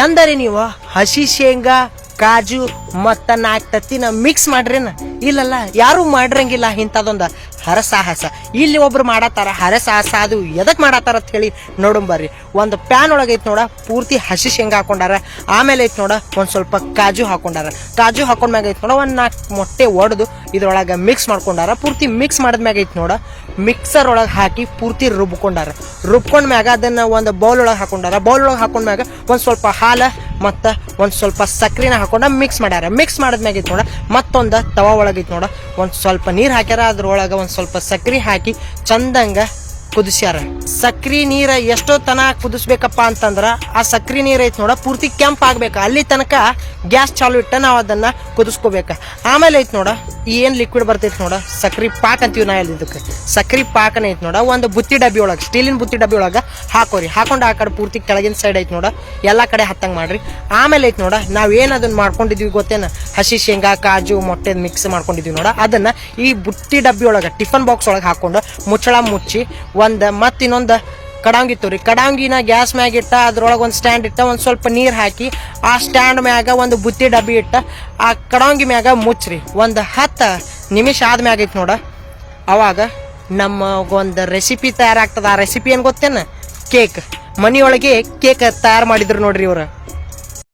ಎಂದರೆ ನೀವು ಹಸಿ ಶೇಂಗಾ ಕಾಜು ಮತ್ತ 4 ತತ್ತಿನ ಮಿಕ್ಸ್ ಮಾಡ್ರೇನ? ಇಲ್ಲಲ್ಲ, ಯಾರು ಮಾಡಿರಂಗಿಲ್ಲ ಇಂಥದೊಂದು ಹರಸಾಹಸ. ಇಲ್ಲಿ ಒಬ್ರು ಮಾಡತ್ತಾರ ಹರಸಾಹಸ. ಅದು ಎದಕ್ ಮಾಡತ್ತಾರ ಅಂತ ಹೇಳಿ ನೋಡಂಬರ್ರಿ. ಒಂದು ಪ್ಯಾನ್ ಒಳಗೈತಿ ನೋಡ, ಪೂರ್ತಿ ಹಸಿ ಶೇಂಗಾ ಹಾಕೊಂಡಾರ. ಆಮೇಲೆ ಐತಿ ನೋಡ ಒಂದ್ ಸ್ವಲ್ಪ ಕಾಜು ಹಾಕೊಂಡಾರ. ಕಾಜು ಹಾಕೊಂಡ್ಮ್ಯಾಗ ಐತಿ ನೋಡ ಒಂದ್ 4 ಮೊಟ್ಟೆ ಒಡೆದು ಇದ್ರೊಳಗ ಮಿಕ್ಸ್ ಮಾಡ್ಕೊಂಡಾರ. ಪೂರ್ತಿ ಮಿಕ್ಸ್ ಮಾಡಿದ್ಮ್ಯಾಗ ಐತಿ ನೋಡ ಮಿಕ್ಸರ್ ಒಳಗೆ ಹಾಕಿ ಪೂರ್ತಿ ರುಬ್ಕೊಂಡಾರ. ರುಬ್ಕೊಂಡ್ಮ್ಯಾಗ ಅದನ್ನ ಒಂದು ಬೌಲ್ ಒಳಗೆ ಹಾಕೊಂಡಾರ. ಬೌಲ್ ಒಳಗೆ ಹಾಕೊಂಡ್ಮ್ಯಾಗ ಒಂದ್ ಸ್ವಲ್ಪ ಹಾಲ ಮತ್ತ ಒಂದ್ ಸ್ವಲ್ಪ ಸಕ್ರಿನ ಹಾಕೊಂಡ ಮಿಕ್ಸ್ ಮಾಡ್ಯಾರ. ಮಿಕ್ಸ್ ಮಾಡಿದ್ಮ್ಯಾಗ ಐತಿ ನೋಡ ಮತ್ತೊಂದು ತವಾ ಒಳಗೈತಿ ನೋಡ ಒಂದ್ ಸ್ವಲ್ಪ ನೀರ್ ಹಾಕ್ಯಾರ. ಅದ್ರೊಳಗ ಒಂದ್ ಸ್ವಲ್ಪ ಸಕ್ರಿ ಹಾಕಿ ಚಂದಂಗ ಕುದಿಸ್ಯಾರ. ಸಕ್ರಿ ನೀರ ಎಷ್ಟೋ ತನ ಕುದಿಸ್ಬೇಕಪ್ಪ ಅಂತಂದ್ರ ಆ ಸಕ್ರಿ ನೀರ್ ಐತಿ ನೋಡ ಪೂರ್ತಿ ಕೆಂಪ್ ಆಗ್ಬೇಕು. ಅಲ್ಲಿ ತನಕ ಗ್ಯಾಸ್ ಚಾಲು ಇಟ್ಟ ನಾವ್ ಅದನ್ನ ಕುದಿಸ್ಕೋಬೇಕ. ಆಮೇಲೆ ಐತಿ ನೋಡ ಏನ್ ಲಿಕ್ವಿಡ್ ಬರ್ತೈತಿ ನೋಡ ಸಕ್ರಿ ಪಾಕ್ ಅಂತೀವಿ ನಾ. ಇದಕ್ಕೆ ಸಕ್ರಿ ಪಾಕನ ಐತಿ ನೋಡ ಒಂದು ಬುತ್ತಿ ಡಬ್ಬಿ ಒಳಗ, ಸ್ಟೀಲಿನ ಬುತ್ತಿ ಡಬ್ಬಿ ಒಳಗ ಹಾಕೋರಿ. ಹಾಕೊಂಡ್ ಆ ಕಡೆ ಪೂರ್ತಿ ಕೆಳಗಿನ ಸೈಡ್ ಐತಿ ನೋಡ ಎಲ್ಲಾ ಕಡೆ ಹತ್ತಂಗ್ ಮಾಡ್ರಿ. ಆಮೇಲೆ ಐತಿ ನೋಡ ನಾವ್ ಏನ್ ಅದನ್ನ ಮಾಡ್ಕೊಂಡಿದ್ವಿ ಗೊತ್ತೇನ, ಹಸಿ ಶೇಂಗಾ ಕಾಜು ಮೊಟ್ಟೆ ಮಿಕ್ಸ್ ಮಾಡ್ಕೊಂಡಿದ್ವಿ ನೋಡ, ಅದನ್ನ ಈ ಬುತ್ತಿ ಡಬ್ಬಿ ಒಳಗ ಟಿಫನ್ ಬಾಕ್ಸ್ ಒಳಗೆ ಹಾಕೊಂಡು ಮುಚ್ಚಳ ಮುಚ್ಚಿ ಮತ್ತ ಇನ್ನೊಂದು ಕಡಾಂಗಿ ಇತ್ತು. ಕಡಾಂಗಿನ ಗ್ಯಾಸ್ ಮ್ಯಾಗ ಇಟ್ಟ ಅದ್ರೊಳಗೆ ಒಂದು ಸ್ಟ್ಯಾಂಡ್ ಇಟ್ಟ ಒಂದ್ ಸ್ವಲ್ಪ ನೀರ್ ಹಾಕಿ ಆ ಸ್ಟ್ಯಾಂಡ್ ಮ್ಯಾಗ ಒಂದು ಬುತ್ತಿ ಡಬ್ಬಿ ಇಟ್ಟ ಆ ಕಡಾಂಗಿ ಮ್ಯಾಗ ಮುಚ್ಚ್ರಿ. ಒಂದು 10 ನಿಮಿಷ ಆದ್ಮ್ಯಾಗ ಐತಿ ನೋಡ ಅವಾಗ ನಮ್ಮ ಒಂದು ರೆಸಿಪಿ ತಯಾರಾಗ್ತದ. ಆ ರೆಸಿಪಿ ಏನ್ ಗೊತ್ತೇನ? ಕೇಕ್. ಮನಿಯೊಳಗೆ ಕೇಕ್ ತಯಾರು ಮಾಡಿದ್ರು ನೋಡ್ರಿ ಇವ್ರ.